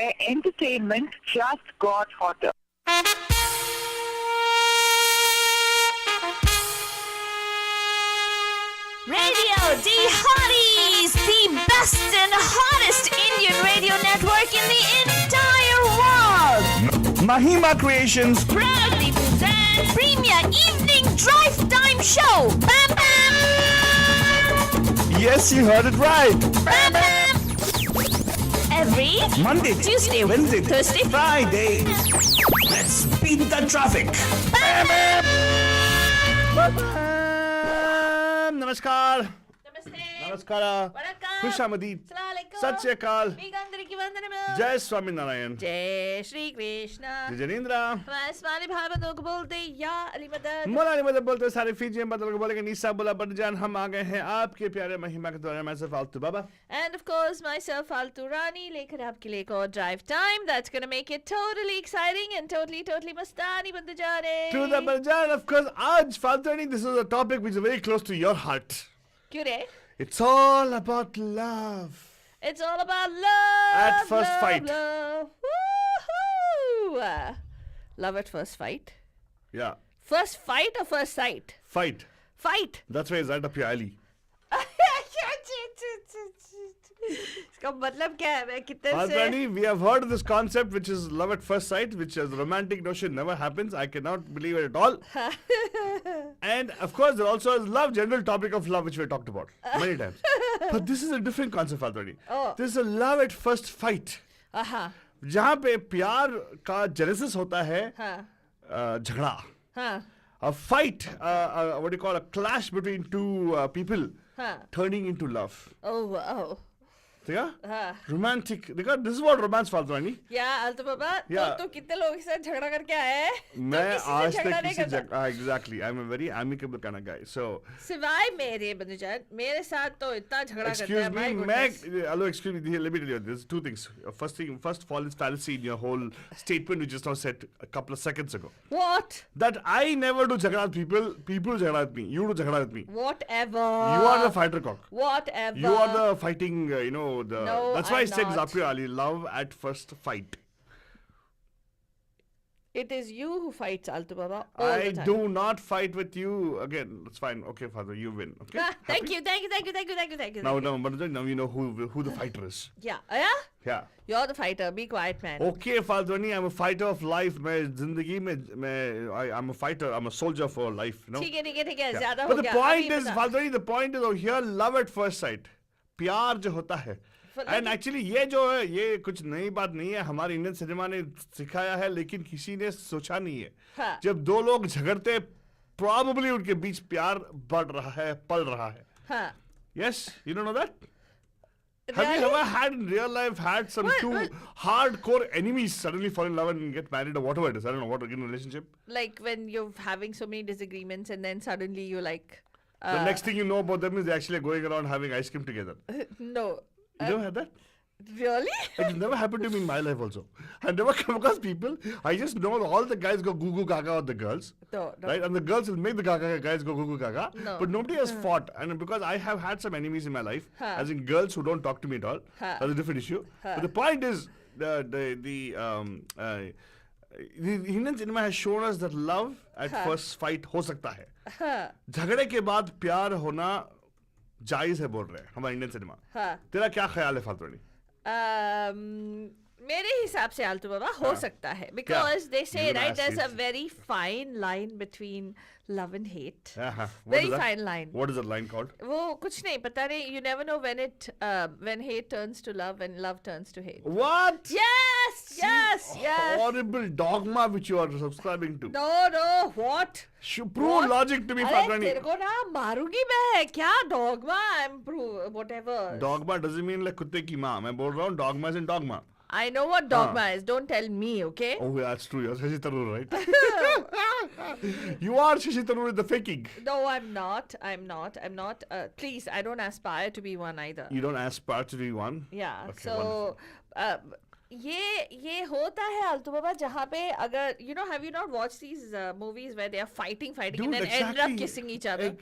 where entertainment just got hotter. Radio D Hotties, the best and hottest Indian radio network in the entire world. Mahima Creations Proudly present Premier Evening Drive Time Show. Bam Bam! Yes, you heard it right. Bam Bam! Every Monday, Tuesday, Wednesday, Thursday, Friday. Let's beat the traffic. Bam Bam! नमस्कार Namaste. नमस्कार Vanakkam. खुश आमदीद Assalamu alaikum. सत श्री अकाल Vegandariki vandanam. जय स्वामी नारायण जय श्री कृष्ण. जय जनेन्द्रा हमारे स्वामी भाई बंधुओं को बोलते या अली मदद. मौला ने मतलब बोलते सारे फीजी बदल को बोलेंगे नीसा बोला बदजान हम आ गए हैं आपके प्यारे महिमा के द्वारा मैं सिर्फ फालतू बाबा And of course, myself, Faltu Rani, लेकर आपके लिए एक और drive time. That's gonna make it totally exciting and totally मस्तानी बनते जा रहे. to the बदजान of course आज फालतू नहीं this is a topic which is very close to your heart. क्यों रे? It's all about love. It's all about love. At first love, fight. Love. Woohoo! Love at first fight. Yeah, First fight or first sight? fight. Fight. That's why it's right up your alley. इसका मतलब क्या है? मैं कितने से Already, we have heard this concept which is love at first sight, which is romantic notion never happens. I cannot believe it at all. And of course, there also is love, general topic of love which we talked about many times. But this is a different concept already. Oh. This is a love at first fight. हाँ जहाँ पे प्यार का genesis होता है हाँ झगड़ा. हाँ A fight, what do you call a clash between two people हाँ. turning into love. Oh wow. ठीक है? हाँ. Romantic. देखो, this is what romance फालतू रानी. या अल्तो बाबा Yeah. तो कितने लोगों के साथ झगड़ा करके आए हैं? मैं किसी से आज झगड़ा तक नहीं किसी करता. जगह exactly I'm a very amicable kind of guy so सिवाय मेरे बंधुजान मेरे साथ तो इतना झगड़ा करते excuse हैं. me My मैं goodness. hello excuse me let me tell you there's two things first of all is fallacy in your whole statement you just now said a couple of seconds ago What? that I never do झगड़ा with people झगड़ा with me you do झगड़ा with me Whatever. you are the fighter cock Whatever. you are the fighting the No, that's why I I'm said not. Zapri Ali love at first fight It is you who fights, Altu Baba, all I the time. do not fight with you again it's fine okay father you win okay Ah, thank Happy? you, thank you, thank you, thank you, thank you, thank you. now now you know who the fighter is Yeah, yeah. yeah You're the fighter. Be quiet, man. Okay, Faldwani, I'm a fighter of life. मैं जिंदगी में I'm a fighter. I'm a soldier for life. You know. ठीक है, ठीक है, ठीक है. Yeah. ज़्यादा But हो the गया. point अभी is, बता. Faldwani, the point is over here, love at first sight. प्यार जो होता है. For And like- actually ये जो है ये कुछ नई बात नहीं है हमारे इंडियन सिनेमा ने सिखाया है लेकिन किसी ने सोचा नहीं है हाँ. जब दो लोग झगड़ते probably उनके बीच प्यार बढ़ रहा है पल रहा है हाँ. yes you don't know that have you Really? ever had in real life had some What? two What? hardcore enemies suddenly fall in love and get married or whatever it is I don't know what in a relationship Like when you're having so many disagreements and then suddenly you're like, the next thing you know about them is they're actually going around having ice cream together no. you never had that Really? It never happened to me in my life also. I never come across people. I just know all the guys go goo goo gaga with the girls. No, no. Right? And the girls will make the gaga guys go goo goo gaga. No. But nobody has fought. And because I have had some enemies in my life, Huh. as in girls who don't talk to me at all, Huh. that's a different issue. Huh. But the point is, the Indian cinema has shown us that love at Huh. first fight हो सकता है. हाँ. झगड़े के बाद प्यार होना जायज है बोल रहे हैं हमारे इंडियन सिनेमा. हाँ. तेरा क्या ख्याल है फालतू रानी? मेरे हिसाब से आलतू बाबा हो सकता है because they say You right there's a ask very fine line between love and hate. What Very is that? fine line. What is that line called? वो कुछ नहीं पता नहीं. You never know when hate turns to love and love turns to hate. What? Yes, yes, yes. Horrible dogma which you are subscribing to. No, what? Prove What? logic to me, अरे Fatrani. तेरे को ना मारूंगी मैं. क्या dogma? I'm prove whatever. Dogma doesn't mean like कुत्ते की माँ. मैं बोल रहा हूँ dogma is in dogma. I know what dogma is. Don't tell me, okay? Oh, yeah, that's true. You're Shashi Tharoor, right? You are Shashi Tharoor with the faking. No, I'm not. I'm not. Please, I don't aspire to be one either. You don't aspire to be one? Yeah. Okay, So, ये होता है अल्तु बाबा जहाँ पे अगर have you not watched these movies where they are fighting Dude, and then end exactly. up kissing each other?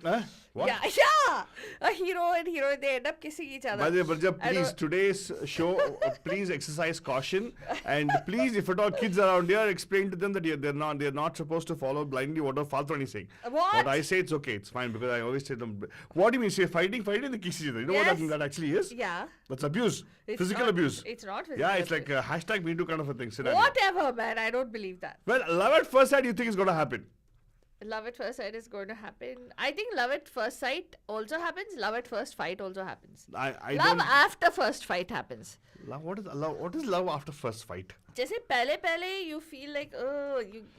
What? Yeah. A hero and heroine, they end up kissing each other. By the way, Barja, I please, don't- today's show, please exercise caution. And please, if at all kids around here, explain to them that they're not supposed to follow blindly what Faltoni is saying. What? I say, it's okay, it's fine, because I always say them. What do you mean? Say fighting, they kiss each other. You know what Yes. that actually is? Yeah. That's abuse. It's Physical not- abuse. It's not physical Yeah, it's abuse. like a hashtag #MeToo kind of a thing. Scenario. Whatever, man. I don't believe that. Well, love at first sight, you think is going to happen? Love at first sight is going to happen. I think love at first sight also happens. Love at first fight also happens. I Love don't. after first fight happens. Love, what is love after first fight? जैसे पहले you feel like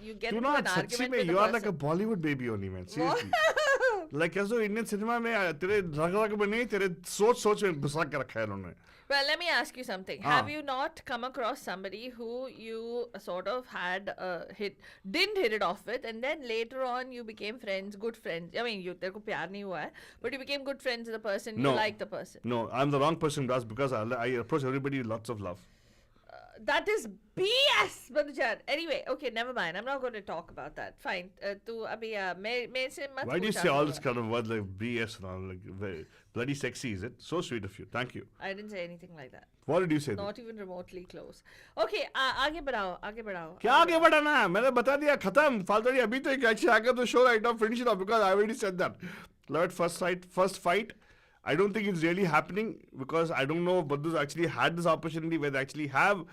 you get Do into not, an Sachi argument mein, with you the are like a person. Bollywood baby only, man. Seriously. Like as though Indian cinema में तेरे रग में नहीं, तेरे सोच में घुसा के रखा है इन्होंने. Well, let me ask you something. Ah. Have you not come across somebody who you sort of had didn't hit it off with, and then later on you became friends, good friends? I mean, तेरे को प्यार नहीं हुआ है, but you became good friends with the person. No. You like the person. No, I'm the wrong person to ask because I approach everybody with lots of love. That is BS, Madhujan. Anyway, okay, never mind. I'm not going to talk about that. Fine. तू अभी मेरे से मत Why do you पूछ say all आगे this kind of words like BS and all, like very, bloody sexy, is it? So sweet of you. Thank you. I didn't say anything like that. What did you say? then? Not even remotely close. Okay, आगे बढ़ाओ. क्या आगे बढ़ाना है? मैंने बता दिया खत्म फालतू नहीं अभी तो एक actually आगे तो show right now finish it off because I already said that. Love at first sight, first fight. I don't think it's really happening because I don't know if Baddu's actually had this opportunity where they actually have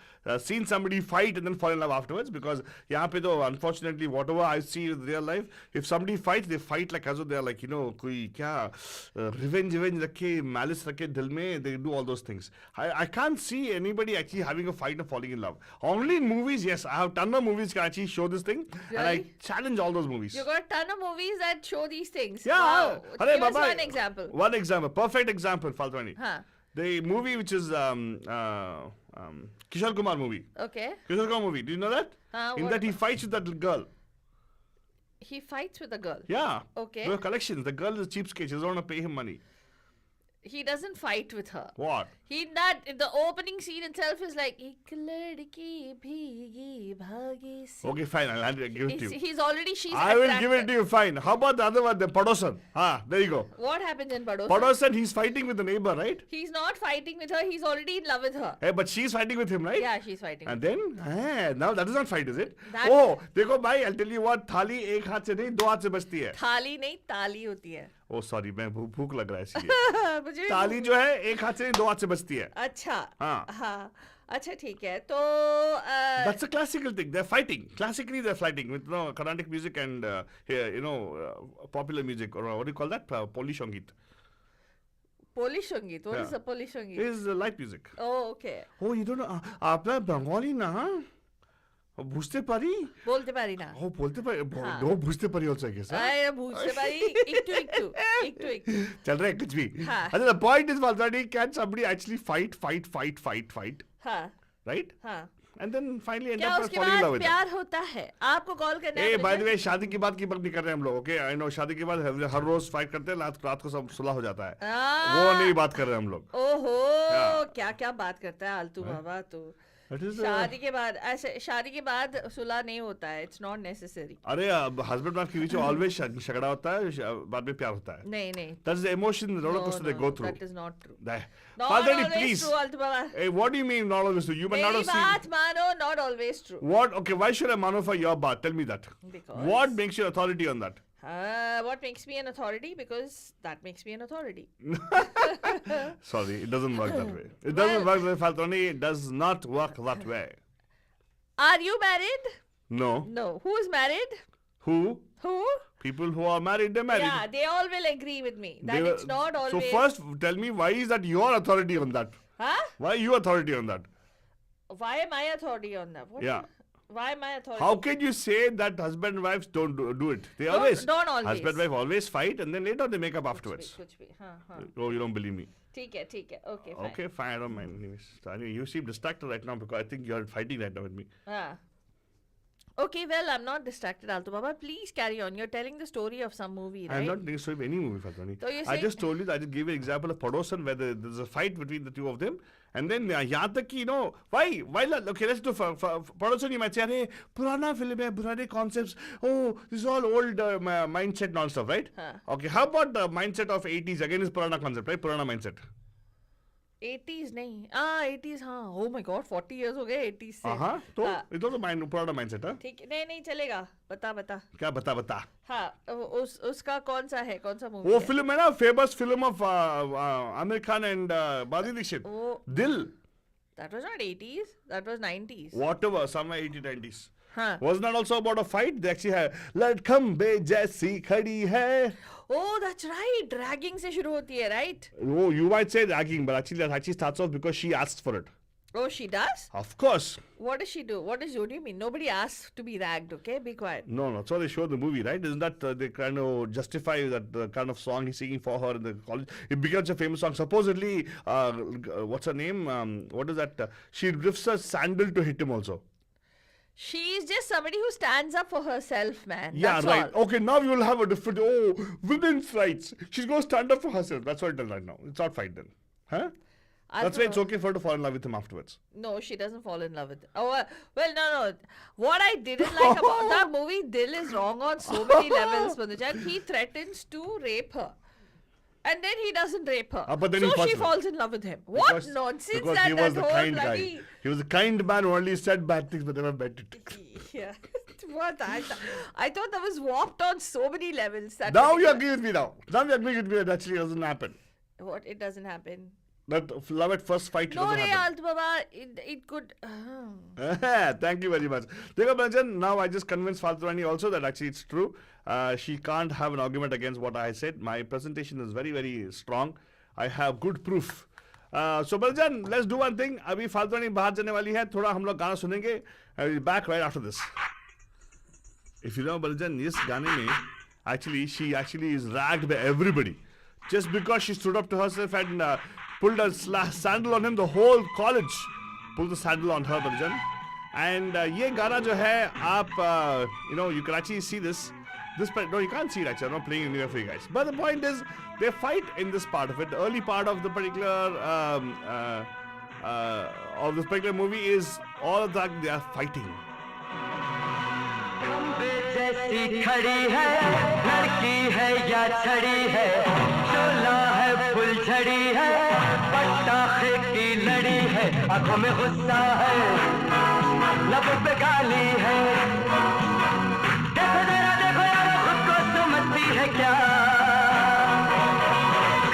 seen somebody fight and then fall in love afterwards because यहाँ पे तो unfortunately whatever I see in real life, if somebody fights, they fight like as though they're like, you know, कोई क्या revenge रखे, malice रखे दिल में, they do all those things. I can't see anybody actually having a fight and falling in love. Only in movies, yes, I have ton of movies can actually show this thing and I Really? challenge all those movies. You got a ton of movies that show these things. Yeah. Wow. Arey Give us Baba, one example. One example. Perfect example, Faltwani. Huh. The movie which is Kishore Kumar movie. Okay. Kishore Kumar movie. Do you know that? In what that he fights with that little girl. He fights with a girl. Yeah. Okay. There were collections. The girl is a cheapskate. She doesn't want to pay him money. He doesn't fight with her. What? The opening scene itself is like एक लड़की भीगी भागी सी. Okay, fine. I'll give it to you. He's already she's I will attracted. give it to you. Fine. How about the other one? The Padosan. There you go. What happens in Padosan? Padosan, he's fighting with the neighbor, right? He's not fighting with her. He's already in love with her. Hey, but she's fighting with him, right? Yeah, she's fighting. And then, now that is not fight, is it? That- Oh, देखो भाई, I'll tell you what, थाली एक हाथ से नहीं, दो हाथ से बजती है. थाली नहीं ताली होती है. Oh, sorry, मैं भूख लग रहा है इसलिए. मुझे ताली जो है एक हाथ से नहीं, दो हाथ से बजती है. अच्छा हाँ. अच्छा ठीक है तो That's a classical thing. They're fighting. Classically, they're fighting with Carnatic music and popular music or what do you call that? Polish Sangeet. Polish संगीत. What is Yeah. a Polish संगीत? Is light music. Oh, okay. Oh, you don't know? आपला बंगाली ना? বুঝতে পারি? বলতে পারি না. Oh, বলতে পারি? हाँ. No, বুঝতে পারি also, I guess. Huh? আরে বুঝতে পারি একটু. चल रहा है कुछ भी. हाँ. And the point is, Valsadi, can somebody actually fight? हाँ Right? हाँ. And then finally end क्या up उसके falling in बाद love with them. प्यार होता है? आपको कॉल करना है Hey, by मुझे? the way, शादी की बात की बात नहीं कर रहे हैं हम लोग, okay? I know शादी के बाद हर रोज फाइट करते हैं, रात को सब सुलह हो जाता है. वो नहीं बात कर रहे हैं हम लोग. ओहो Yeah. क्या बात करता है आलतू बाबा तू. That is शादी के बाद ऐसे शादी के बाद सुलह नहीं होता है. It's not necessary. अरे हस्बैंड वाइफ के बीच में ऑलवेज झगड़ा होता है, बाद में प्यार होता है. नहीं. That's the emotion, the roller coaster they go through. That is not true. There. Not Valsadi, always please. true, आलतू Baba. Hey, what do you mean not always true? You might not मेरी have seen. बात मानो. Not always true. What? Okay, why should I mano for your bath? Tell me that. Because- What makes you authority on that? What makes me an authority? Because that makes me an authority. Sorry, it doesn't work that way. It doesn't work that way, Faltoni. It does not work that way. Are you married? No. No. Who is married? Who? Who? People who are married, they're married. Yeah, they all will agree with me that They were- it's not always. So first, tell me why is that your authority on that? Huh? Why you authority on that? Why am I authority on that? What Yeah. Why am I authority? How can you say that husband and wives don't do it? They always. Don't always. Husband and wife always fight and then later they make up afterwards. कुछ भी. हाँ. Oh, you don't believe me? ठीक है. Okay, fine. Okay, fine. I don't mind. Anyways, so anyway, you seem distracted right now because I think you're fighting right now with me. हाँ. Okay, well, I'm not distracted, Alto Baba. Please carry on. You're telling the story of some movie, right? I'm not telling story of any movie, Fatlani. So you're I saying- just told you that I just gave you an example of Padosan where there's a fight between the two of them. And then यहाँ तक कि why okay, let's do Padosan you might say अरे पुराना film है पुराने concepts, oh this is all old mindset non stuff, right? Okay, how about the mindset of 80s? Again is पुराना concept, right? पुराना mindset. 80s नहीं 80s हाँ oh my god 40 years हो गए 80s से हाँ तो it was a पुराना mindset हाँ. ठीक है नहीं चलेगा बता क्या बता हाँ उसका कौन सा मूवी वो फिल्म है ना famous film of Aamir Khan and बादी दीक्षित दिल. that was not 80s that was 90s whatever somewhere 80s 90s. हाँ Wasn't that also about a fight? They actually had let खंबे जैसी खड़ी है. oh that's right ragging से शुरू होती है right Oh, you might say ragging, but actually that actually starts off because she asks for it. oh she does Of course. what does she do what do you mean nobody asks to be ragged okay be quiet No, that's how they show the movie, right? Isn't that they kind of justify that the kind of song he's singing for her in the college? It becomes a famous song. Supposedly, what's her name? What is that? She lifts a sandal to hit him also. she's just somebody who stands up for herself man Yeah, that's right. all. Okay, now we will have a different. Oh, women's rights. She's going to stand up for herself. That's what it is right now. It's not fight then. Huh? That's why it's okay for her to fall in love with him afterwards. No, she doesn't fall in love with it. Oh, well, no. What I didn't like about that movie, Dil is wrong on so many levels, Manoj. He threatens to rape her. And then he doesn't rape her. But then so he she falls in love with him. What Because- nonsense because that he was that the whole kind bloody... guy. He was a kind man who only said bad things but never meant it. Yeah. What? I thought that was warped on so many levels. That Now you particular- agree with me now. Now you agree with me that actually doesn't happen. What? It doesn't happen. That love at first fight No, doesn't Ray happen. Alt Baba, it could... Thank you very much. Dekho Banjan, now I just convinced Falturani also that actually it's true. She can't have an argument against what I said. My presentation is very, very strong. I have good proof. So Banjan, let's do one thing. अभी फालतूनी बाहर जाने वाली है. थोड़ा हम लोग गाना सुनेंगे. I will be back right after this. If you know Banjan, इस गाने में actually she actually is ragged by everybody. Just because she stood up to herself and pulled a sandal on him, the whole college pulled the sandal on her, Banjan. And ये गाना जो है आप you can actually see this. No, you can't see it actually. I'm not playing it anywhere for you guys. But the point is, they fight in this part of it. The early part of the particular movie is all of that they are fighting. जैसी खड़ी है लड़की है या छड़ी है शोला है फुलझड़ी है पटाखे की लड़ी है आंखों में गुस्सा है लब पे गाली है देखो जरा देखो यार खुद को समझती है क्या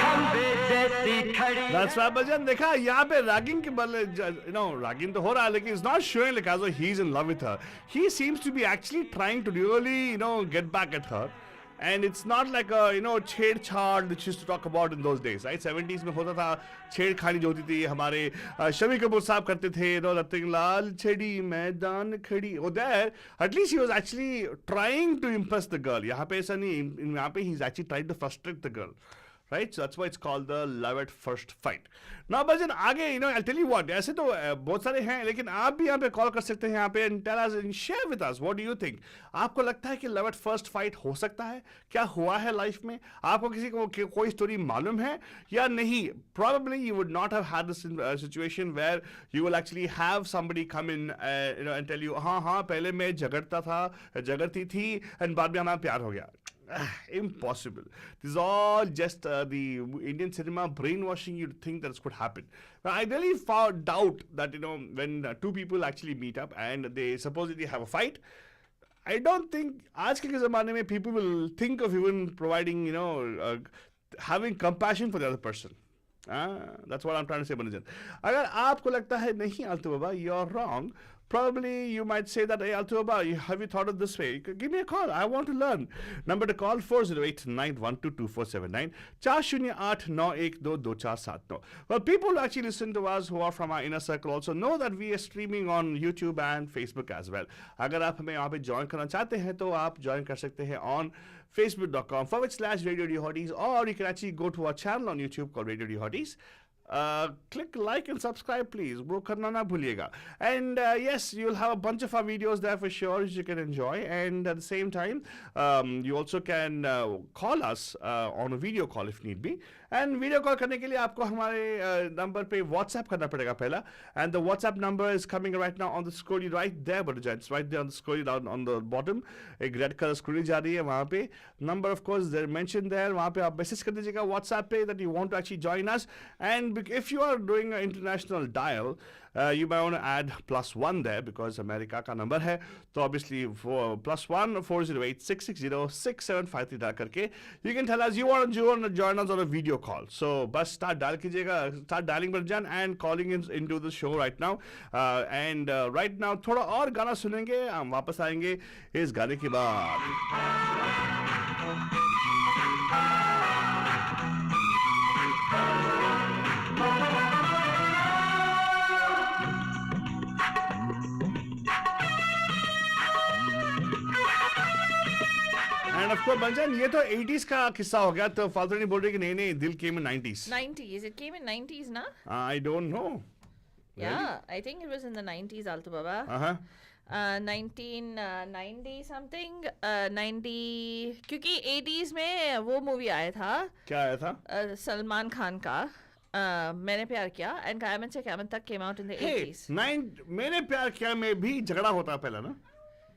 खंबे जैसी खड़ी That's right, Bhajan. देखा यहाँ पे ragging के बदले ragging तो हो रहा है लेकिन it's not showing like as though he's in love with her. He seems to be actually trying to really get back at her. And it's not like a छेड़छाड़ which used to talk about in those days, right? 70s में होता था छेड़खानी जो होती थी हमारे शमी कपूर साहब करते थे that thing लाल छड़ी मैदान खड़ी. Oh, there at least he was actually trying to impress the girl. यहाँ पे ऐसा नहीं यहाँ पे he's actually trying to frustrate the girl. Right? So that's why it's called the love at first fight. Now, Bhajan, आगे, I'll tell you what, ऐसे तो बहुत सारे हैं, लेकिन आप भी यहाँ पे कॉल कर सकते हैं यहाँ पे and tell us and share with us. What do you think? आपको लगता है कि love at first fight हो सकता है? क्या हुआ है लाइफ में? आपको किसी को कोई स्टोरी मालूम है या नहीं? Probably you would not have had this situation where you will actually have somebody come in and tell you, हाँ, पहले मैं झगड़ती थी and बाद में हमारा प्यार हो गया. Impossible. This is all just the Indian cinema brainwashing you to think that this could happen. Now, I really doubt that when two people actually meet up and they supposedly have a fight, I don't think आज के ज़माने में people will think of even providing having compassion for the other person. That's what I'm trying to say, Banajan. अगर आपको लगता है नहीं आलतू बाबा, you're wrong. Probably you might say that, hey, Altu Baba, have you thought of this way? Give me a call. I want to learn. Number to call 408-912-2479. 408-912-2479. Well, people who actually listen to us who are from our inner circle also know that we are streaming on YouTube and Facebook as well. अगर आप हमें यहाँ पे join करना चाहते हैं तो आप join कर सकते हैं on facebook.com/Radio Hotties, or you can actually go to our channel on YouTube called Radio Hotties. click like and subscribe, please. वो करना ना भूलिएगा. And yes, you'll have a bunch of our videos there for sure, which you can enjoy. And at the same time, you also can call us on a video call if need be. And video call करने के लिए आपको हमारे number पे WhatsApp करना पड़ेगा पहला. And the WhatsApp number is coming right now on the screen right there, but it's right there on the screen down on the bottom. एक red color screen जा रही है वहाँ पे. Number of course they're mentioned there. वहाँ पे आप message कर दीजिएगा WhatsApp पे that you want to actually join us. And if you are doing an international dial, you might want to add +1 there because America का number है. तो obviously for +1 408 660 6753 डाल करके you can tell us you want to join us on a video call. So बस start डाल कीजिएगा, start dialing button and calling into the show right now. And right now थोड़ा और गाना सुनेंगे, हम वापस आएंगे इस गाने के बाद. And of course, Banjan, ये तो 80s का किस्सा हो गया. तो फालतू नहीं बोल रही कि नहीं दिल came in 90s. 90s. It came in 90s, na? I don't know. Yeah, I think it was in the 90s, Altu Baba. 1990 something. 90 क्योंकि 80s में वो मूवी आया था. क्या आया था? सलमान खान का. मैंने प्यार किया and क़यामत से क़यामत तक came out in the 80s. मैंने प्यार किया में भी झगड़ा होता पहला ना?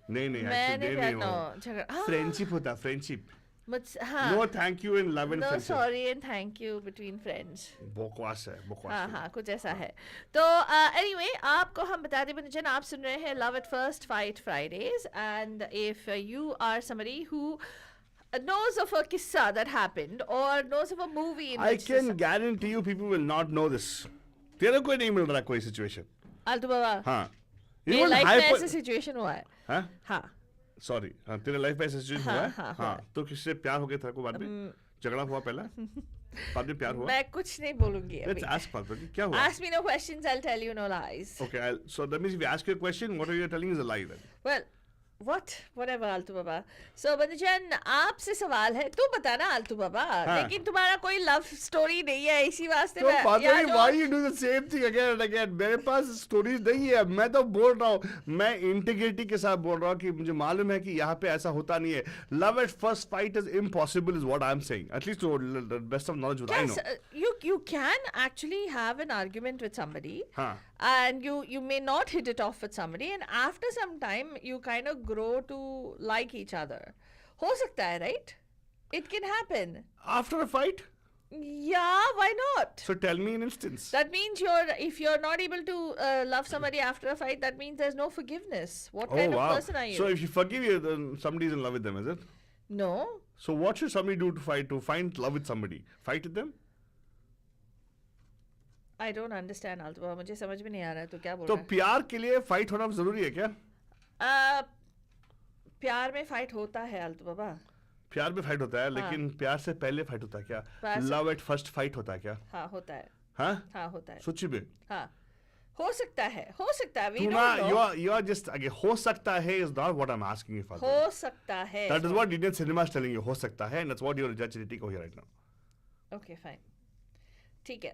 नहीं मैंने प्यार no झगड़ा. फ्रेंडशिप होता फ्रेंडशिप. हाँ. No thank you and love and No friendship. sorry and thank you between friends. बकवास है बकवास. हाँ कुछ ऐसा है. तो anyway आपको हम बता दें बंजन, आप सुन रहे हैं Love at First Fight Fridays, and if you are somebody who knows of a kissa that happened or knows of a movie in I which can guarantee you people will not know this. तेरे को नहीं मिल रहा कोई situation. आल्तू बाबा हाँ. मेरी life में ऐसा situation हुआ है. हाँ सॉरी तेरे लाइफ में ऐसा सिचुएशन हुआ है. हाँ. तो किससे प्यार हो गया था को बाद में झगड़ा हुआ पहला बाद में प्यार हुआ. मैं कुछ नहीं बोलूंगी अभी. Let's ask Falguni, क्या हुआ? Ask me no questions, I'll tell you no lies. Okay, so that means if we ask you a question, what are you telling is a lie then? Well, whatever आल्तू Baba. So बंजन आपसे सवाल है, तू बता ना आल्तू बाबा. लेकिन तुम्हारा कोई love story नहीं है, इसी वास्ते तो Falguni, why you do the same thing again and again? मेरे पास स्टोरीज नहीं है. मैं तो बोल रहा हूँ, मैं इंटीग्रिटी के साथ बोल रहा हूँ कि मुझे मालूम है कि यहाँ पे ऐसा होता नहीं है. Love at first fight is impossible is what I'm saying. At least to the best of knowledge what I know. You can actually have an argument with somebody. हाँ. And you may not hit it off with somebody, and after some time you kind of grow to like each other. हो सकता है, right? It can happen. After a fight? Yeah, why not? So tell me an instance. That means if you're not able to love somebody after a fight, that means there's no forgiveness. What kind of person are you? So if you forgive you, then somebody's in love with them, is it? No. So what should somebody do to find love with somebody? Fight with them? I don't understand, Altaba. मुझे समझ में नहीं आ रहा है तो क्या बोल तो रहा है? प्यार के लिए फाइट होना जरूरी है क्या? प्यार में फाइट होता है आल्तू बाबा. प्यार में फाइट होता है, लेकिन प्यार से पहले फाइट होता है क्या? लव एट फर्स्ट फाइट होता है क्या? हाँ होता है. हाँ होता है. सच्ची में? हाँ हो सकता है. We don't know. You are just again हो सकता है is not what I'm asking you for. हो सकता है. That is what Indian cinema is telling you. हो सकता है, and that's what you're judging over here right now. Okay, fine. ठीक है.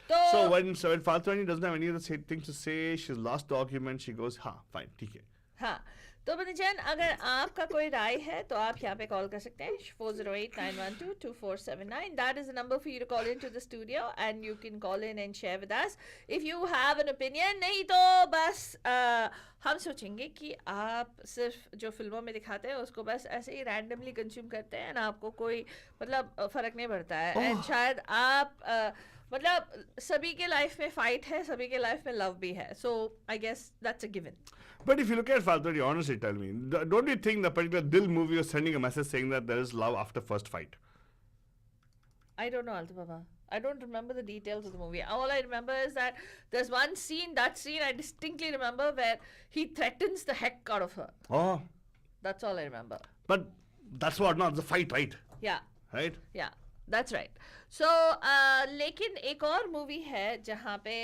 So when Faltani doesn't have any other things to say, she's lost the argument, she goes, हाँ, fine, ठीक है. हाँ, तो बंजन अगर आपका कोई राय है तो आप यहाँ पे कॉल कर सकते हैं 408-912-2479. That is the number for you to call into the studio and you can call in and share with us if you have an opinion. नहीं तो बस हम सोचेंगे कि आप सिर्फ जो फिल्मों में दिखाते हैं उसको बस ऐसे ही रैंडमली कंज्यूम करते हैं और आपको कोई मतलब फर्क नहीं पड़ता है. एंड शायद आप मतलब सभी के लाइफ में फाइट है, सभी के लाइफ में लव भी है. So I guess that's a given. But if you look at Faltani, honestly tell me, don't you think the particular Dil movie was sending a message saying that there is love after first fight? I don't know, Alta Baba. I don't remember the details of the movie. All I remember is that there's one scene, that scene I distinctly remember where he threatens the heck out of her. Oh. That's all I remember. But that's what, not the fight, right? Yeah. Right? Yeah. That's right. So, लेकिन एक और movie है जहाँ पे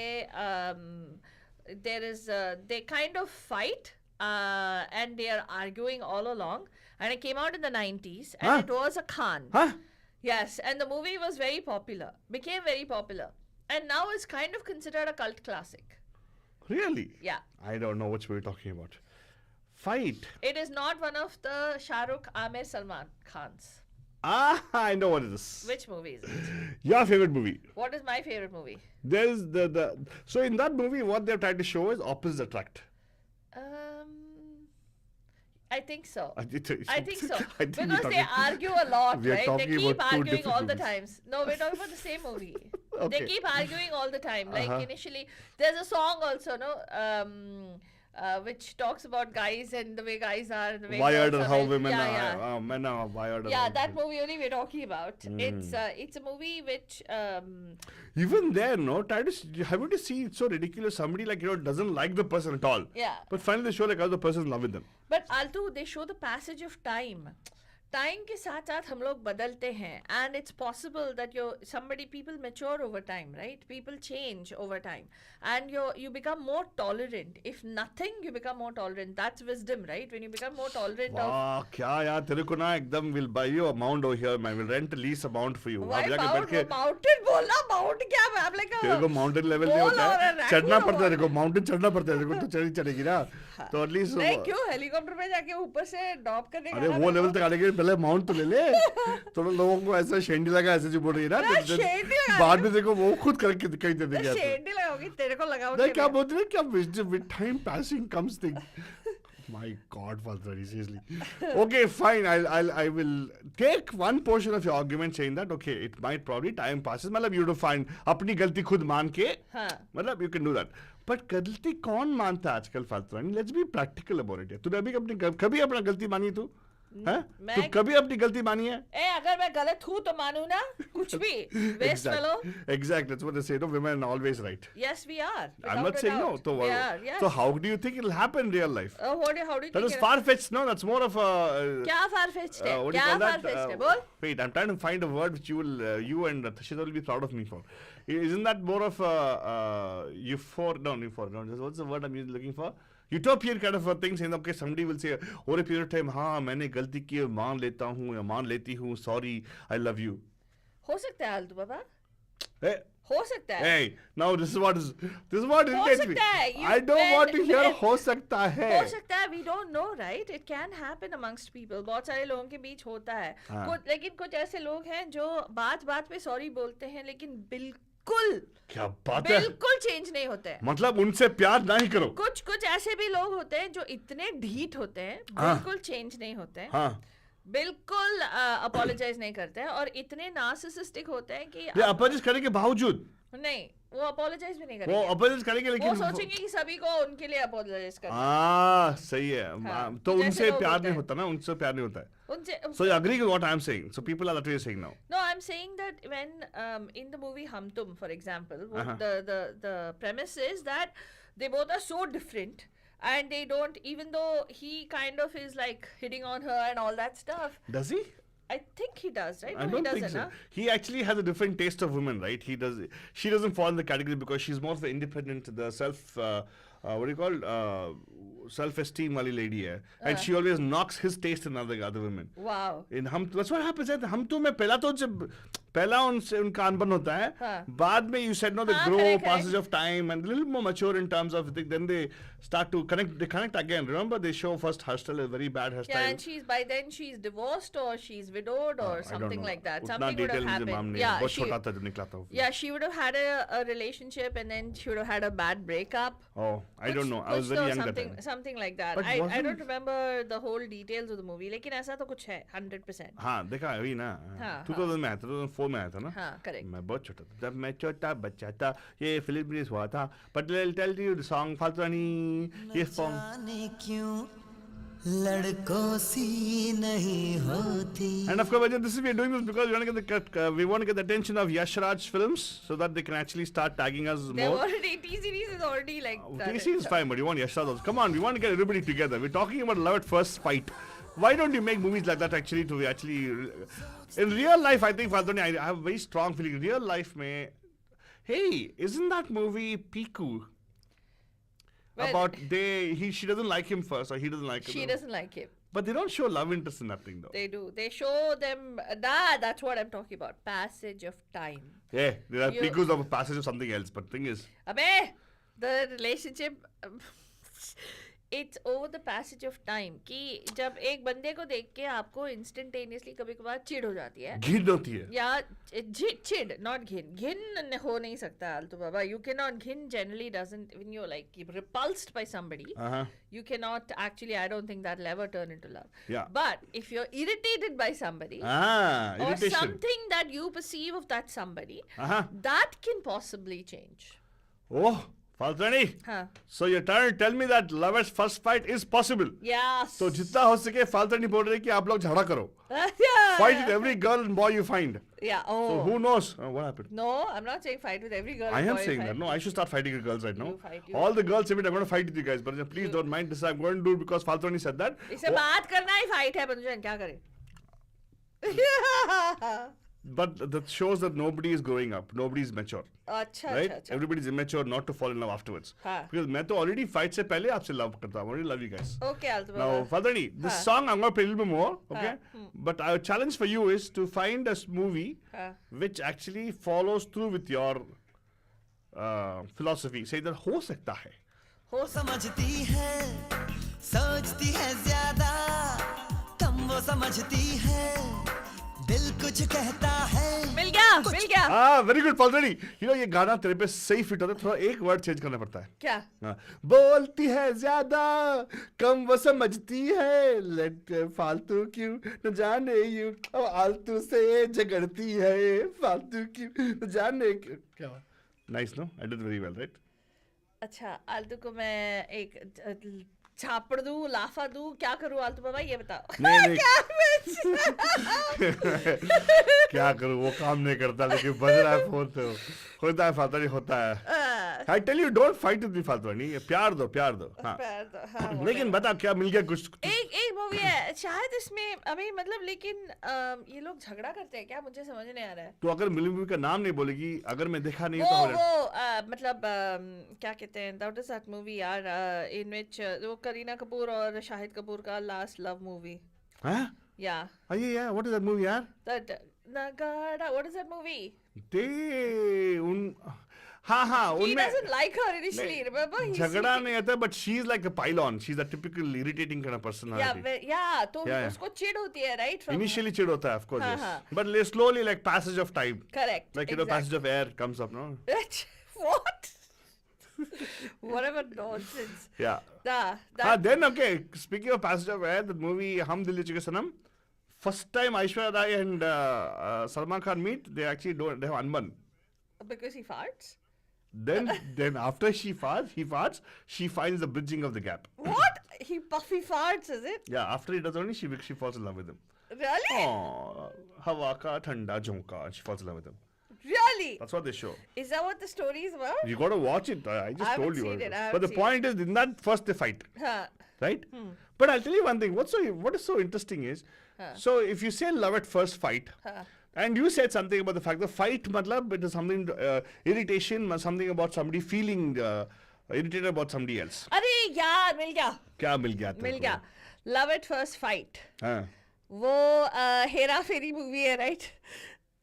there is they kind of fight and they are arguing all along, and it came out in the 90s and it was a Khan. Huh? Yes, and the movie was very popular, became very popular. And now it's kind of considered a cult classic. Really? Yeah. I don't know which we're talking about. Fight. It is not one of the Shah Rukh, Amir, Salman Khans. I know what it is. Which movie is it? Your favorite movie. What is my favorite movie? There's so in that movie, what they're trying to show is opposites attract. I think so. I think so. I think Because they argue a lot, we are right? They talking keep about two arguing all different the movies. times. No, we're talking about the same movie. Okay. They keep arguing all the time. Like Uh-huh. initially, there's a song also, no? Which talks about guys and the way guys are. And the way Wired girls or are how made. women Yeah, are. Men are wired. yeah, or that movie only we're talking about. It's a movie which Even there, no, haven't you seen it's so ridiculous? Somebody doesn't like the person at all. yeah. But finally they show how the person is in love with them. But Altu, they show the passage of time. Time के साथ साथ हम लोग बदलते हैं, and it's possible that people mature over time, right? People change over time, and you become more tolerant. If nothing, you become more tolerant. That's wisdom, right? When you become more tolerant of वाह क्या यार तेरे को ना एकदम will buy you a mount over here man, will rent a lease a mount for you. why आप जाके बैठ के mountain बोला mount क्या I'm like तेरे को माउंटेन लेवल नहीं Pole होता और है a चढ़ना raccoon पड़ता है और- तेरे को माउंटेन चढ़ना पड़ता है तेरे को तो चढ़ेगी ना तो एटलीस्ट नहीं क्यों हेलीकॉप्टर पे जाके ऊपर से ड्रॉप करने का अरे वो लेवल तक आने के लिए पहले माउंट तो ले ले तो लोगों को ऐसा शेंडी लगा ऐसे जो बोल रही है ना तो शेंडी लगा बाद में देखो वो खुद करके कहीं दे देंगे शेड नहीं लगाओगी तेरे को लगाओ नहीं क्या बोलते हैं क्या with time passing comes thing my god Valtrani seriously okay fine I will take one portion of your argument saying that okay it might probably time passes मतलब you have to find अपनी गलती खुद मान के हाँ मतलब you can do that but गलती कौन मानता है आजकल फालतू let's be practical about it तूने अभी कभी अपना गलती मानी तू हैं तू कभी अपनी गलती मानी है ए अगर मैं गलत हूँ तो मानू ना कुछ भी waste fellow exactly that's what they say no women are always right yes we are I'm not saying no so, we are yes so how do you think it'll happen in real life how do you that think is far-fetched no that's more of a क्या far-fetched है what do you क्या call that? far-fetched है बोल Wait, I'm trying to find a word which you and Tashida will be proud of me for. Isn't that more of a what's the word I'm looking for? Utopian kind of a thing, saying okay, somebody will say, over a period of time, हाँ मैंने गलती की है, मान लेता हूँ या मान लेती हूँ, sorry, I love you. हो सकता है आलतू बाबा Hey, हो सकता है hey, now this is what irritates me. सकता है, I don't want to hear when- हो सकता है. हो सकता है we don't know right it can happen amongst people बहुत सारे लोगों के बीच होता है हाँ. लेकिन कुछ ऐसे लोग हैं जो बात बात पे सॉरी बोलते हैं लेकिन बिल्कुल क्या बात है? बिल्कुल चेंज नहीं होते हैं मतलब उनसे प्यार नहीं करो. कुछ ऐसे भी लोग होते हैं जो इतने ढीठ होते हैं हाँ. बिल्कुल चेंज नहीं होते हैं हाँ. बिल्कुल अपोलोजाइज नहीं करते हैं और इतने नार्सिसिस्टिक होते हैं कि ये अपोजिट करने के बावजूद नहीं वो अपोलोजाइज भी नहीं वो करेंगे अपोजिट करेंगे वो लेकिन सोचेंगे कि सभी को उनके लिए अपोलोजाइज करना हाँ सही है हाँ, तो जैसे उनसे लोग प्यार होते नहीं हैं। होता ना उनसे प्यार नहीं होता है उनसे so you agree with what I'm saying so people are that way saying now No, I'm saying that when in the movie Hum Tum, for example, Uh-huh. the premise is that they both are so different, and they don't. Even though he kind of is like hitting on her and all that stuff, does he I think he does, right? I No, don't he think doesn't. so. Huh? He actually has a different taste of women, right? She doesn't fall in the category because she's more of an independent, the what do you call self-esteem wali lady hai. And she always knocks his taste in other women. Wow. In that's what happens. हम तो में पहला उनसे उनका अनबन होता है हाँ. बाद में you said no they हाँ, grow correct, passage of time and a little more mature in terms of then they start to connect again remember they show first hairstyle a very bad hairstyle Yeah, and by then she's divorced or she's widowed or I don't something know. like that. उतना Something would have detail मुझे मालूम happened. नहीं है Yeah, बहुत she, छोटा था जब निकला था वो yeah, she would have had a relationship and then she would have had a bad breakup. oh I don't know I was कुछ very तो young that something, time something like that. But I wasn't- don't remember the whole details of the movie. लेकिन ऐसा तो कुछ है 100%. हाँ देखा वही ना हाँ, 2000 में आया था 2004 में आया था ना हाँ, correct. मैं बहुत छोटा था जब मैं छोटा बच्चा था ये फिल्म रिलीज हुआ था but I'll tell you the song फालतू रानी ये song जाने क्यों लड़कों सी नहीं होती and of course we are doing this because we want to get the attention of Yash Raj films so that they can actually start tagging us They're more already T-series is already like that. TC is fine but you want Yash Raj also. Come on we want to get everybody together we're talking about love at first fight why don't you make movies like that actually in real life I think Faltoni, I have a very strong feeling in real life mein hey isn't that movie Piku Well, about she doesn't like him first or he doesn't like She him doesn't like him. But they don't show love interest in nothing though. They do. They show them. That's what I'm talking about. Passage of time. Yeah, there are You- prequels of a passage of something else. But thing is, Abe, the relationship. It's over the passage of time. कि जब एक बंदे को देख के आपको instantaneously कभी कभार चिढ़ हो जाती है. घिन होती है. या चिढ़, not घिन. घिन हो नहीं सकता आलतू बाबा. You cannot. घिन generally doesn't, when you're like repulsed by somebody, you cannot actually, I don't think that'll ever turn into love. Yeah. But if you're irritated by somebody, or Irritation. something that you perceive of that somebody, Uh-huh. that can possibly change. Oh, Faltrani. Huh. So you're trying to tell me that lovers first fight is possible. Yes. तो जितना हो सके फालतू बोल रहे कि आप लोग झगड़ा करो. Yeah. Fight with every girl and boy you find. Yeah. Oh. So who knows what happened? No, I'm not saying fight with every girl. I and am boy saying fight. that. No, I should start fighting with girls right now. You fight, you All the girls say, I'm going to fight with you guys. But please don't mind this. I'm going to do it because Faltrani said that. इसे बात करना ही fight है बंधुजन, क्या करे? But that shows that nobody is growing up. Nobody is mature. अच्छा Right? अच्छा अच्छा. Everybody is immature not to fall in love afterwards. हाँ. Because मैं तो already fight से पहले आपसे love करता हूँ. I already love you guys. Okay, आलतू Now, Baba. Faltrani, this हाँ. song I'm going to play a little bit more. Okay? हाँ. But our challenge for you is to find a movie हाँ. which actually follows through with your philosophy. Say that हो सकता है. हो समझती है सोचती है ज्यादा कम वो समझती है दिल कुछ कहता है मिल गया. हाँ, very good, Faltrani. You know ये गाना तेरे पे सही फिट होता है. थोड़ा एक वर्ड चेंज करना पड़ता है. क्या? हाँ. बोलती है ज्यादा कम वो समझती है लेट फालतू क्यों न जाने यू अब आलतू से झगड़ती है फालतू क्यों न जाने क्यों. क्या nice no I did very well right. अच्छा, आलतू को मैं एक छापड़ दूं, लाफा दूं, क्या करूं आलतू बाबा, ये बताओ. नहीं. क्या क्या करूं, वो काम नहीं करता लेकिन बज रहा है फोन तो होता है. फालतू होता है. I tell you don't fight with me फालतू. प्यार दो. हाँ. हाँ, लेकिन बता क्या मिल गया कुछ. एक मूवी है शायद इसमें अभी मतलब, लेकिन ये लोग झगड़ा करते हैं क्या, मुझे समझ नहीं आ रहा है. तो अगर मूवी का नाम नहीं बोलेगी, अगर मैं देखा नहीं वो तो मतलब क्या कहते हैं, दैट इज दैट मूवी यार, इन विच वो करीना कपूर और शाहिद कपूर का लास्ट लव मूवी. हाँ या yeah, what is that movie यार. दैट नगाड़ा, what is that movie. they उन हाँ He उनमें doesn't like her initially, remember? झगड़ा नहीं आता, but she is like a pylon. She is a typical irritating kind of personality. Yeah, तो Yeah. उसको चिढ़ होती है, right? From Initially चिढ़ होता है, of course, हाँ, yes. हाँ. But slowly, like passage of time, Correct. like you know, passage of air comes up, no? What? Whatever nonsense. Yeah. That Then okay. Speaking of passage of air, the movie Hum Dil De Chuke Sanam. First time Aishwarya Rai and Salman Khan meet, they actually they have unbun. because he farts. Then after he farts, she finds the bridging of the gap. What? He puffy farts, is it? Yeah, after he does only, she falls in love with him. Really? Oh, हवा का ठंडा झोंका. She falls in love with him. Really? That's what they show. Is that what the story is about? You gotta watch it. I just I told haven't you. seen it, I But the haven't seen point is, in that first they fight, Huh. right? But I'll tell you one thing. What is so interesting is, so if you say love at first fight, and you said something about the fact the fight, matlab, it is something irritation, something about somebody feeling irritated about somebody else. अरे यार मिल गया. क्या मिल गया? मिल गया. Love at first fight. हाँ. वो हेरा फेरी movie है, right?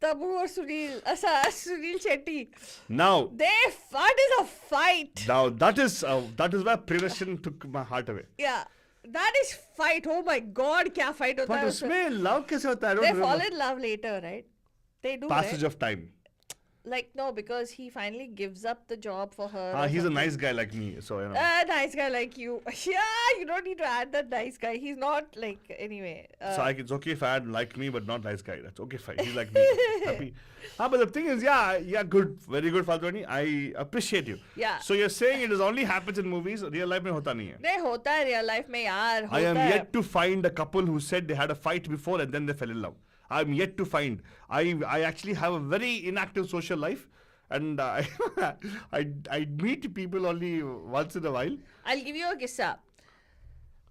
Tabu और Sunil Shetty. Now That is a fight. that is where Priyadarshan took my heart away. Yeah. That is fight. Oh my God, क्या fight होता But है उसमें. उसमें love कैसे होता है? I don't They remember. fall in love later, right? They do, Passage right? of time. Like, no, because he finally gives up the job for her. or He's a something. nice guy like me, so you know. Nice guy like you. Yeah, you don't need to add that nice guy. He's not like, anyway. So it's okay if I had like me, but not nice guy. That's okay, fine. He's like me. Happy. But the thing is, yeah, good. Very good, Faltrani. I appreciate you. Yeah. So you're saying it is only happens in movies, real life में होता नहीं है. नहीं होता है real life में यार. I am होता है. yet to find a couple who said they had a fight before and then they fell in love. I'm yet to find. I actually have a very inactive social life. And I meet people only once in a while. I'll give you a kissa.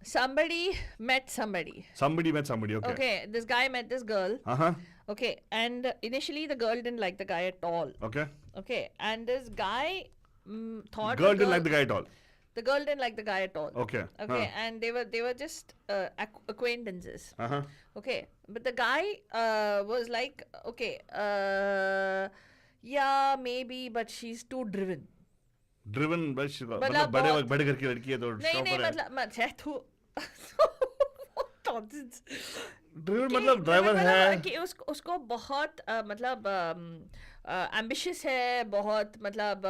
Somebody met somebody. Somebody met somebody, okay. Okay, this guy met this girl. Uh-huh. Okay, and initially the girl didn't like the guy at all. Okay. Okay, and this guy thought Girl didn't like the guy at all. The girl didn't like the guy at all. Okay. Okay, and they were just acquaintances. Uh-huh. Okay, but the guy was like, okay, yeah, maybe, but she's too driven. Driven बस मतलब मतलब बड़े बहुत- बड़े घर की लड़की है तो नहीं नहीं stopper है. मतलब है तू nonsense. Driven कि- मतलब ड्राइवर है. कि उसको बहुत मतलब एम्बिशियस है, बहुत मतलब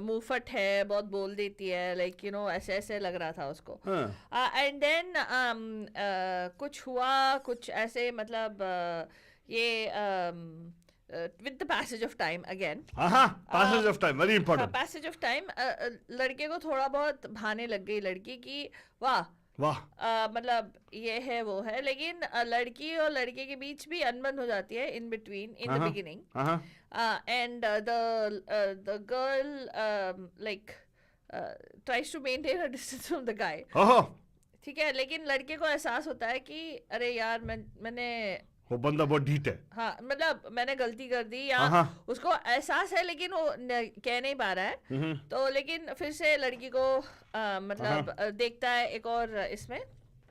मुंहफट है, बहुत बोल देती है, लाइक यू नो ऐसे ऐसे लग रहा था उसको. हाँ. एंड देन कुछ हुआ, कुछ ऐसे मतलब ये with the passage of time again. Passage of time, very important. Passage of time, लड़के को थोड़ा बहुत भाने लग गई लड़की की, वाह वाह. मतलब ये है वो है, लेकिन लड़की और लड़के के बीच भी अनबन हो जाती है in between, in the beginning. And the girl like tries to maintain her distance from the guy. ठीक है, लेकिन लड़के को एहसास होता है कि अरे यार मैंने वो बंदा बहुत ढीठ है. हाँ मतलब मैंने गलती कर दी, या उसको एहसास है लेकिन वो कह नहीं पा रहा है. तो लेकिन फिर से लड़की को मतलब देखता है एक और इसमें,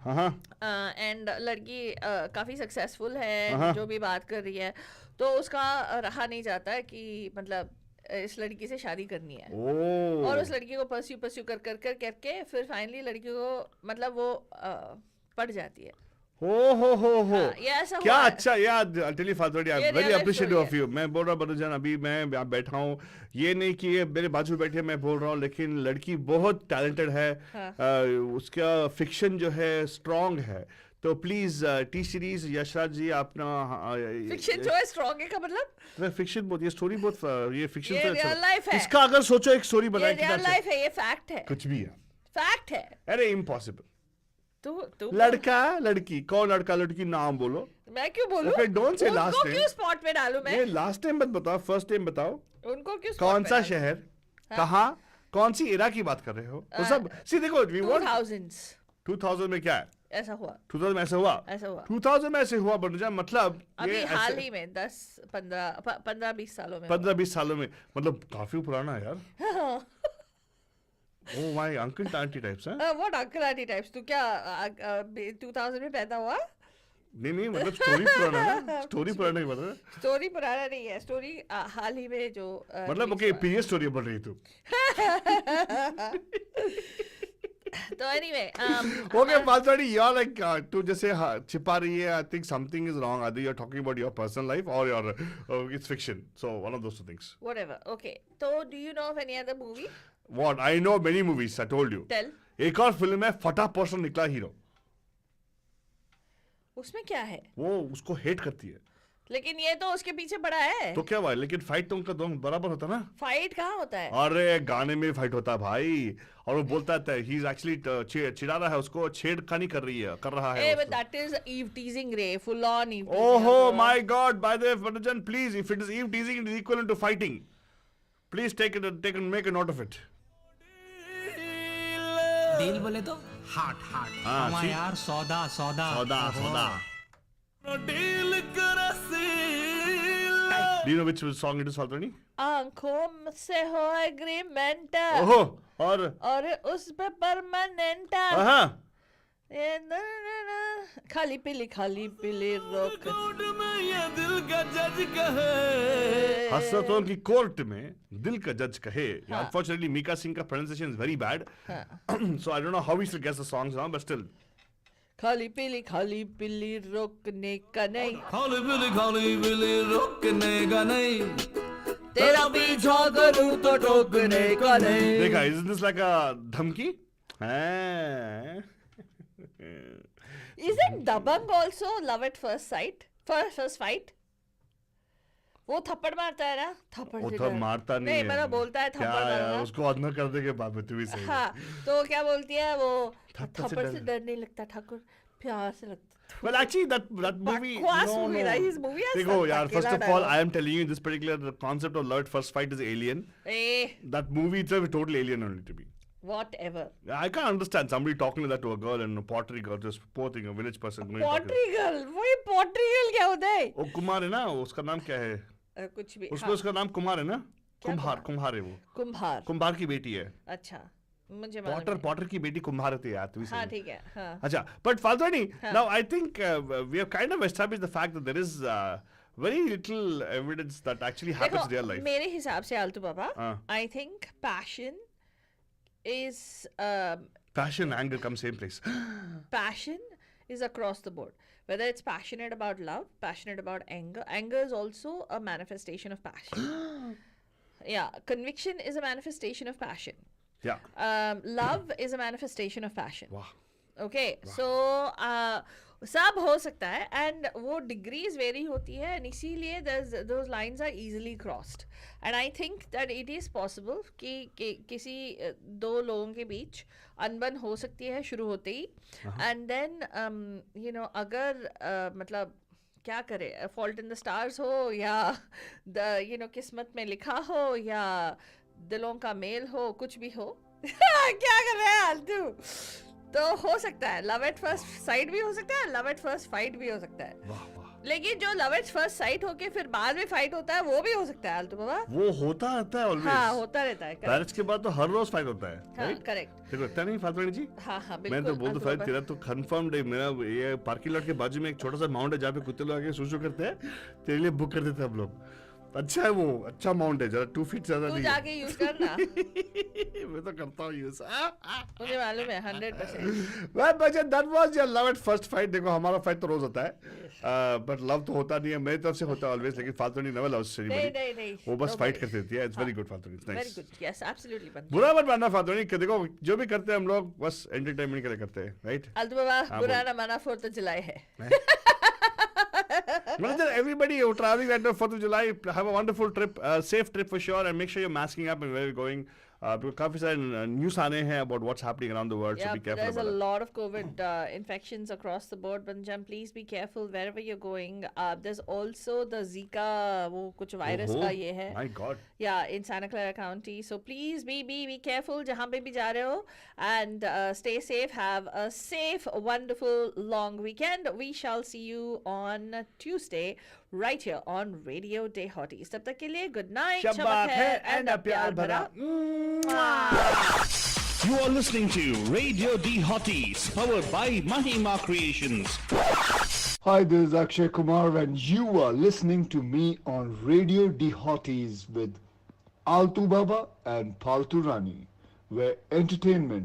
एंड लड़की काफी सक्सेसफुल है, जो भी बात कर रही है, तो उसका रहा नहीं जाता है कि मतलब इस लड़की से शादी करनी है. और उस लड़की को परस्यू करके फिर फाइनली लड़की को मतलब वो पड़ जाती है. हो ये ऐसा क्या हुआ है. अच्छा यार. Tell you father, I am very real appreciative story of you. मैं बोल रहा हूँ बदरजान, अभी मैं यहाँ बैठा हूँ, ये नहीं कि ये मेरे बाजू बैठी है मैं बोल रहा हूँ, लेकिन लड़की बहुत टैलेंटेड है. उसका फिक्शन जो है स्ट्रांग है. तो प्लीज टी सीरीज यशराज जी अपना फिक्शन जो है स्ट्रांग है का मतलब फिक्शन बहुत, ये स्टोरी बहुत, ये फिक्शन ये रियल लाइफ है. इसका अगर सोचो एक स्टोरी ये बनाए रियल लाइफ है, ये फैक्ट है, कुछ भी है. फैक्ट है. अरे इम्पॉसिबल. तू लड़का लड़की, कौन लड़का लड़की नाम बोलो. मैं क्यों बोलूं? Okay, don't say last उनको name. क्यों स्पॉट में डालूं मैं? ये लास्ट टाइम मत बताओ, फर्स्ट टाइम बताओ. उनको क्यों कौन spot सा में शहर, कहाँ, कौन सी एरा की बात कर रहे हो? वो सब सी देखो, we डालूं? want 2000s 2000 में क्या है? ऐसा हुआ. 2000 में ऐसा हुआ. 2000 में ऐसे हुआ बनुजा, मतलब अभी ये हाल ही में 15-20 सालों में 15-20 सालों में, मतलब काफी पुराना है यार. Oh my uncle auntie types हैं? What uncle aunty types? तू क्या 2000 में पैदा हुआ? नहीं मतलब स्टोरी पुराना है ना. स्टोरी पुराना ही बता. स्टोरी पुराना नहीं है, स्टोरी हाल ही में जो मतलब ओके पीएस स्टोरी बोल रही तू. तो anyway Okay, Balsari, you're like तू जैसे छिपा रही है. I think something is wrong. Either you're talking about your personal life or your it's fiction. So one of those two things. whatever. Okay, so do you know of any other movie? What? I know many movies. I told you. Tell. एक और film है फटा person निकला hero. उसमें क्या है? वो उसको हेट करती है. लेकिन ये तो उसके पीछे पड़ा है. तो क्या हुआ? लेकिन फाइट तो उनका दोनों बराबर होता ना. फाइट कहाँ होता है? अरे गाने में फाइट होता है भाई. और वो बोलता है ही इज एक्चुअली चिढ़ा रहा है उसको, छेड़खानी कर रहा है. but that is eve teasing ray, full on eve teasing. Oh my God! By the way, Vanajan, please, if it is eve teasing, it is equivalent to fighting. Please take and make a note of it. Deal बोले तो heart heart. हाँ, हमारा ठीक. यार सौदा सौदा सौदा. Do you know which song it is, Faltani? आंखों से हो एग्रीमेंट ओहो. और उस पे परमानेंट. खाली पीली रोक. हसरतों की कोर्ट में दिल का जज कहे. Unfortunately, Mika Singh का pronunciation is very bad. So I don't know how we should guess the songs now, but still. खाली पीली रोकने का नहीं, खाली बिली रोकने का नहीं, तेरा पीछा करूं तो टोकने का नहीं. देखा, isn't this like a धमकी? Isn't Dabang also love at first sight? First fight? वो थप्पड़ मारता है ना. थप्पड़ वो से तो डर- मारता नहीं है. मतलब बोलता है क्या थप्पड़ यार, मारना. उसको अदना करने के बाद में तू भी सही. हाँ, तो क्या बोलती है वो, थप्पड़ से थप्पड़ से डर- डर नहीं लगता ठाकुर, प्यार से लगता. Well, actually, that movie. बकवास No. movie था, his movie है देखो सब यार, first अकेला of all, dialogue. I am telling you, this particular concept of love at first fight is alien. That movie itself is totally alien only to me. Whatever. I can't understand somebody talking like that to a girl and a pottery girl, just poor thing, a village person. going to talk to- Pottery girl, वही pottery girl क्या होता है? वो कुमार है ना, उसका नाम क्या है? कुछ भी. उसमें उसका नाम कुमार है ना? क्या कुम्हार है वो. कुम्हार. कुम्हार की बेटी है. अच्छा. मुझे मालूम पॉटर है। पॉटर की बेटी कुम्हार होती है यार, तुम्हें हाँ समझ। ठीक है, हाँ अच्छा, but Faltani, now I think we have kind of established the fact that there is very little evidence that actually happens in real देखो life. मेरे हिसाब से आलतू बाबा, हाँ. I think passion is Passion, anger come same place. passion is across the board, whether it's passionate about love, passionate about anger is also a manifestation of passion. Yeah, conviction is a manifestation of passion. Yeah. Love is a manifestation of passion. Wow. Okay so सब हो सकता है and वो degrees very होती है and इसीलिए those lines are easily crossed and I think that it is possible कि किसी दो लोगों के बीच अनबन हो सकती है शुरू होते ही एंड देन यू नो अगर मतलब क्या करे फॉल्ट इन द स्टार्स हो या द यू नो किस्मत में लिखा हो या दिलों का मेल हो कुछ भी हो क्या कर रहे हैं आलतू तो हो सकता है लव एट फर्स्ट साइट भी हो सकता है लव एट फर्स्ट फाइट भी हो सकता है वाह वाह, लेकिन जो लव एट फर्स्ट साइट होके फिर बाद में फाइट होता है वो भी हो सकता है आलतू बाबा वो होता रहता है ऑलवेज। हाँ होता रहता है मैरिज के बाद तो हर रोज फाइट होता है, हाँ right? करेक्ट देखो इतना नहीं फातवानी जी। हाँ हाँ मैं बिल्कुल तो बोल आलतू तो बाबा। तेरा तो कंफर्म्ड है, मेरा ये पार्किंग लॉट के बाजू में एक छोटा सा माउंट है जहाँ पे कुत्ते लोग आके सुसु करते हैं, तेरे लिए बुक कर देते हैं हम लोग। अच्छा है वो, अच्छा माउंट है, जरा 2 फीट ज्यादा तू नहीं जाके यूज करना है। मैं तो करता हूँ यूज। मुझे मालूम है 100%। Well, बच्चे, that was your love at first fight। देखो हमारा फाइट तो रोज होता है, बट लव तो होता नहीं है, मेरी तरफ से होता है ऑलवेज, लेकिन फालतू नहीं, नेवर लव नहीं नहीं नहीं वो बस no फाइट worries. करती रहती है। इट्स वेरी गुड फालतू, it's very nice. Good yes absolutely बनता बुरा मत मानना फालतू नहीं, देखो जो भी करते हैं हम लोग बस एंटरटेनमेंट के लिए करते हैं, राइट? आलतू बाबा हाँ, बुरा बोल। ना माना 4th of July है। Well, everybody who traveling at the 4th of July, have a wonderful trip, safe trip for sure, and make sure you're masking up and where you're going. Because काफी सारे news आने हैं about what's happening around the world, so Yeah, be careful there's a about that. lot of COVID infections across the board, Banjam. Please be careful wherever you're going. There's also the Zika, वो कुछ virus का ये है. My God. Yeah, in Santa Clara County. So please be careful जहाँ पे भी जा रहे हो, and stay safe. Have a safe, wonderful, long weekend. We shall see you on Tuesday, right here on Radio Day Hotties. तब तक के लिए good night, शब्बा खैर and a प्यार भरा। You are listening to Radio D Hotties, powered by Mahima Creations. Hi, this is Akshay Kumar, and you are listening to me on Radio D Hotties with Altu Baba and Paltu Rani, where entertainment